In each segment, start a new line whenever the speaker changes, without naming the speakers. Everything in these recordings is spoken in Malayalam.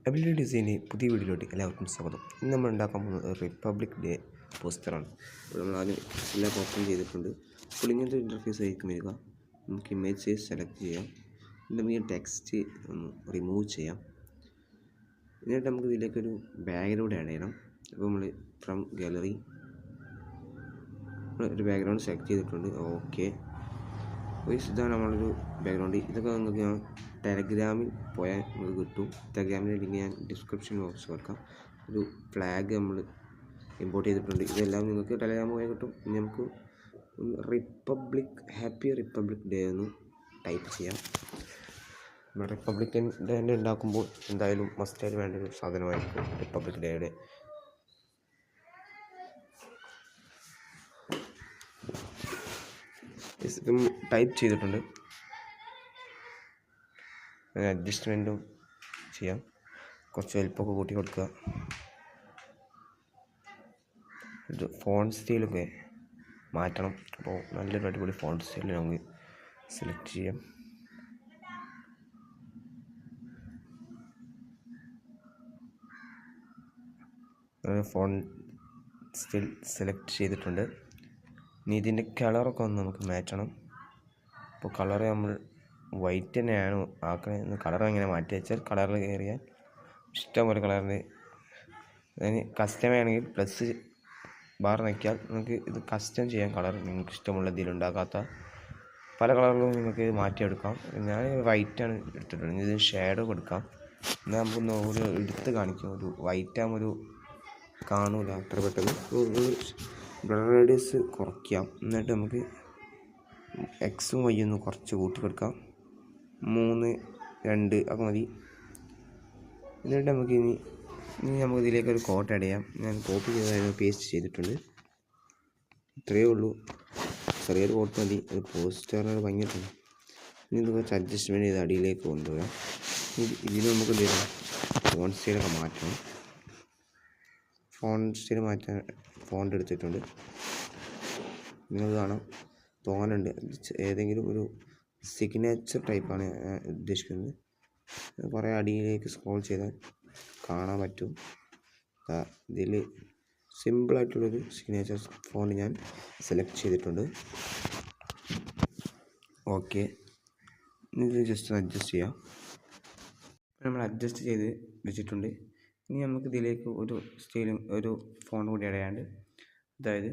എബിലിറ്റി ഡിസൈനിൻ്റെ പുതിയ വീഡിയോയിലോട്ട് എല്ലാവർക്കും സ്വാഗതം. ഇന്ന് നമ്മൾ ഉണ്ടാക്കാൻ പോകുന്നത് റിപ്പബ്ലിക് ഡേ പോസ്റ്ററാണ്. അപ്പോൾ നമ്മൾ ആദ്യം എല്ലാം ഓപ്പൺ ചെയ്തിട്ടുണ്ട്. അപ്പോൾ ഇങ്ങനത്തെ ഇൻ്റർഫേസ് ആയിരിക്കും വരിക. നമുക്ക് ഇമേജ് സൈസ് സെലക്ട് ചെയ്യാം. നമുക്ക് ഈ ടെക്സ്റ്റ് ഒന്ന് റിമൂവ് ചെയ്യാം. എന്നിട്ട് നമുക്ക് ഇതിലേക്കൊരു ബാക്ക്ഗ്രൗണ്ട് ആഡ് ചെയ്യണം. അപ്പോൾ നമ്മൾ ഫ്രം ഗാലറി ഒരു ബാക്ക്ഗ്രൗണ്ട് സെലക്ട് ചെയ്തിട്ടുണ്ട്. ഓക്കെ, ഇതാണ് നമ്മളൊരു ബാക്ക്ഗ്രൗണ്ട്. ഇതൊക്കെ നിങ്ങൾക്ക് ഞാൻ ടെലഗ്രാമിൽ പോയാൽ നമുക്ക് കിട്ടും. ടെലഗ്രാമിൻ്റെ ലിങ്ക് ഞാൻ ഡിസ്ക്രിപ്ഷൻ ബോക്സ് കൊടുക്കാം. ഒരു ഫ്ലാഗ് നമ്മൾ ഇമ്പോർട്ട് ചെയ്തിട്ടുണ്ട്. ഇതെല്ലാം നിങ്ങൾക്ക് ടെലഗ്രാമിൽ പോയാൽ കിട്ടും. ഇനി നമുക്ക് ഹാപ്പി റിപ്പബ്ലിക് ഡേ എന്ന് ടൈപ്പ് ചെയ്യാം. നമ്മൾ റിപ്പബ്ലിക് ഡേ ഉണ്ടാക്കുമ്പോൾ എന്തായാലും മസ്റ്റായിട്ട് വേണ്ട ഒരു സാധനമായിരിക്കും റിപ്പബ്ലിക് ഡേയുടെ. ഇതും ടൈപ്പ് ചെയ്തിട്ടുണ്ട്. അഡ്ജസ്റ്റ്മെൻറ്റും ചെയ്യാം. കുറച്ച് വലുപ്പമൊക്കെ കൂട്ടി കൊടുക്കുക. ഇത് ഫോണ്ട് സ്റ്റൈലൊക്കെ മാറ്റണം. അപ്പോൾ നല്ലൊരു അടിപൊളി ഫോണ്ട് സ്റ്റൈൽ നമുക്ക് സെലക്ട് ചെയ്യാം. ഫോണ്ട് സ്റ്റൈൽ സെലക്ട് ചെയ്തിട്ടുണ്ട്. ഇനി ഇതിൻ്റെ കളറൊക്കെ ഒന്ന് നമുക്ക് മാറ്റണം. അപ്പോൾ കളറ് നമ്മൾ വൈറ്റ് തന്നെയാണ് ആക്കണത്. കളർ എങ്ങനെ മാറ്റി വെച്ചാൽ കളറിൽ കയറിയാൽ ഇഷ്ടംപോലെ കളറിൽ അതിന് കസ്റ്റം ആണെങ്കിൽ പ്ലസ് ബാർ നയിക്കാൽ നിങ്ങൾക്ക് ഇത് കസ്റ്റം ചെയ്യാം. കളർ നിങ്ങൾക്ക് ഇഷ്ടമുള്ള ഇതിലുണ്ടാക്കാത്ത പല കളറുകളും നിങ്ങൾക്ക് മാറ്റിയെടുക്കാം. ഞാൻ വൈറ്റാണ് എടുത്തിട്ടുള്ളത്. ഇത് ഷേഡോ കൊടുക്കാം. എന്നാൽ നമുക്കൊന്ന് ഒരു എടുത്ത് കാണിക്കാം. ഒരു വൈറ്റ് ആകുമ്പോൾ ഒരു കാണൂല അത്ര പെട്ടെന്ന്. ബ്ലർ റേഡിയസ് കുറയ്ക്കാം. എന്നിട്ട് നമുക്ക് എക്സും വൈ ഒന്ന് കുറച്ച് കൂട്ടി കൊടുക്കാം. 3, 2 ഒക്കെ മതി. എന്നിട്ട് നമുക്ക് ഇനി നമുക്ക് ഇതിലേക്കൊരു കോട്ട് ആഡ് ചെയ്യാം. ഞാൻ കോപ്പി ചെയ്തായിരുന്നു പേസ്റ്റ് ചെയ്തിട്ടുണ്ട്. ഇത്രയേ ഉള്ളൂ. ചെറിയൊരു കോട്ട് മതി. അത് പോസ്റ്ററിന് ഭംഗിയിട്ടുണ്ട്. ഇനി ഇത് കുറച്ച് അഡ്ജസ്റ്റ്മെൻറ്റ് ചെയ്ത് അടിയിലേക്ക് കൊണ്ടുവരാം. ഇതിന് നമുക്ക് എന്ത് ചെയ്യണം, ഫോണ്ട് സ്റ്റൈലൊക്കെ മാറ്റണം. ഫോണ്ട് സ്റ്റൈൽ മാറ്റാൻ ഫോണ്ട് എടുത്തിട്ടുണ്ട്. നിങ്ങൾക്ക് കാണാം തോന്നുന്നുണ്ട്. ഏതെങ്കിലും ഒരു സിഗ്നേച്ചർ ടൈപ്പാണ് ഉദ്ദേശിക്കുന്നത്. കുറേ അടിയിലേക്ക് സ്ക്രോൾ ചെയ്താൽ കാണാൻ പറ്റും. ഇതിൽ സിമ്പിളായിട്ടുള്ളൊരു സിഗ്നേച്ചർ ഫോണ്ട് ഞാൻ സെലക്ട് ചെയ്തിട്ടുണ്ട്. ഓക്കെ, ഇത് ജസ്റ്റ് അഡ്ജസ്റ്റ് ചെയ്യാം. നമ്മൾ അഡ്ജസ്റ്റ് ചെയ്ത് വെച്ചിട്ടുണ്ട്. ഇനി നമുക്ക് ഇതിലേക്ക് ഒരു സ്റ്റൈലും ഒരു ഫോണ്ട് കൂടി ഇടയാണ്ട്, അതായത്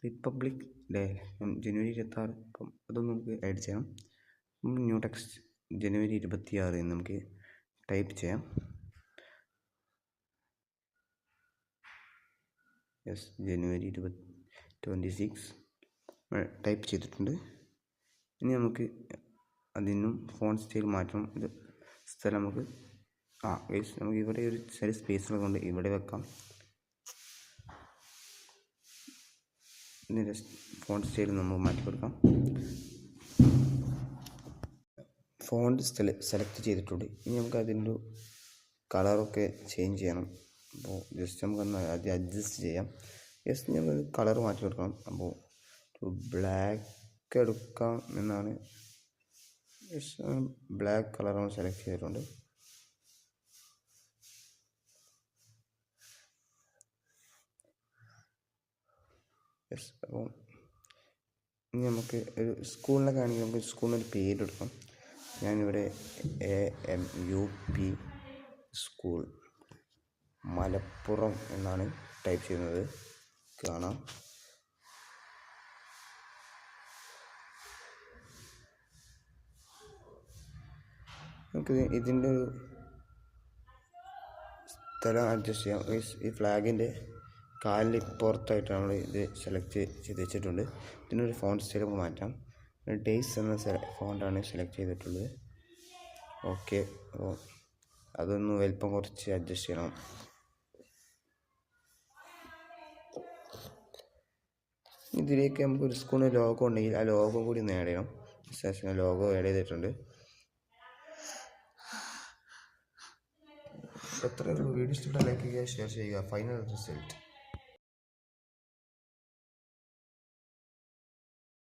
റിപ്പബ്ലിക് ഡേ ജനുവരി 26. അപ്പം അതൊന്നും നമുക്ക് ആഡ് ചെയ്യണം. ന്യൂ ടെക്സ്റ്റ് ജനുവരി 26 എന്ന് നമുക്ക് ടൈപ്പ് ചെയ്യാം. ജനുവരി 26 ടൈപ്പ് ചെയ്തിട്ടുണ്ട്. ഇനി നമുക്ക് അതിനും ഫോണ്ട് സ്റ്റൈൽ മാറ്റണം. ഇത് സ്ഥലം നമുക്ക് നമുക്ക് ഇവിടെ ഒരു ചെറിയ സ്പേസുകൾ കൊണ്ട് ഇവിടെ വെക്കാം. ഇനി ഫോണ്ട് സ്റ്റൈൽ നമുക്ക് മാറ്റി കൊടുക്കാം. ഫോണ്ട് സെലക്ട് ചെയ്തിട്ടുണ്ട്. ഇനി നമുക്ക് അതിൻ്റെ കളറൊക്കെ ചേഞ്ച് ചെയ്യണം. അപ്പോൾ ജസ്റ്റ് നമുക്കൊന്ന് ആദ്യം അഡ്ജസ്റ്റ് ചെയ്യാം. ജസ്റ്റ് നമുക്ക് കളർ മാറ്റി കൊടുക്കണം. അപ്പോൾ ബ്ലാക്ക് എടുക്കാം എന്നാണ്. ബ്ലാക്ക് കളറാണ് സെലക്ട് ചെയ്തിട്ടുണ്ട്. അപ്പോൾ ഇനി നമുക്ക് ഒരു സ്കൂളിനൊക്കെ ആണെങ്കിൽ നമുക്ക് സ്കൂളിനൊരു പേരെടുക്കാം. ഞാനിവിടെ AMUP സ്കൂൾ മലപ്പുറം എന്നാണ് ടൈപ്പ് ചെയ്യുന്നത്. കാണാം. നമുക്ക് ഇതിൻ്റെ ഒരു സ്ഥലം അഡ്ജസ്റ്റ് ചെയ്യാം. ഈ ഫ്ലാഗിൻ്റെ കാലിൽ പുറത്തായിട്ടാണ് നമ്മൾ ഇത് സെലക്ട് ചെയ്ത് വെച്ചിട്ടുണ്ട്. ഇതിനൊരു ഫോണ്ട് സ്റ്റൈൽ മാറ്റാം. ഡേയ്സ് എന്ന ഫോണ്ടാണ് സെലക്ട് ചെയ്തിട്ടുള്ളത്. ഓക്കെ, അപ്പോൾ അതൊന്ന് വലിപ്പം കുറച്ച് അഡ്ജസ്റ്റ് ചെയ്യണം. ഇതിലേക്ക് നമുക്കൊരു സ്കൂളിന് ലോഗോ ഉണ്ടെങ്കിൽ ആ ലോഗോ കൂടി ഒന്ന് ആഡ് ചെയ്യണം. ലോഗോ ആഡ് ചെയ്തിട്ടുണ്ട്. എത്രയുള്ളൂ. വീഡിയോ ഇഷ്ടപ്പെട്ട ലൈക്ക് ചെയ്യുക, ഷെയർ ചെയ്യുക. Final result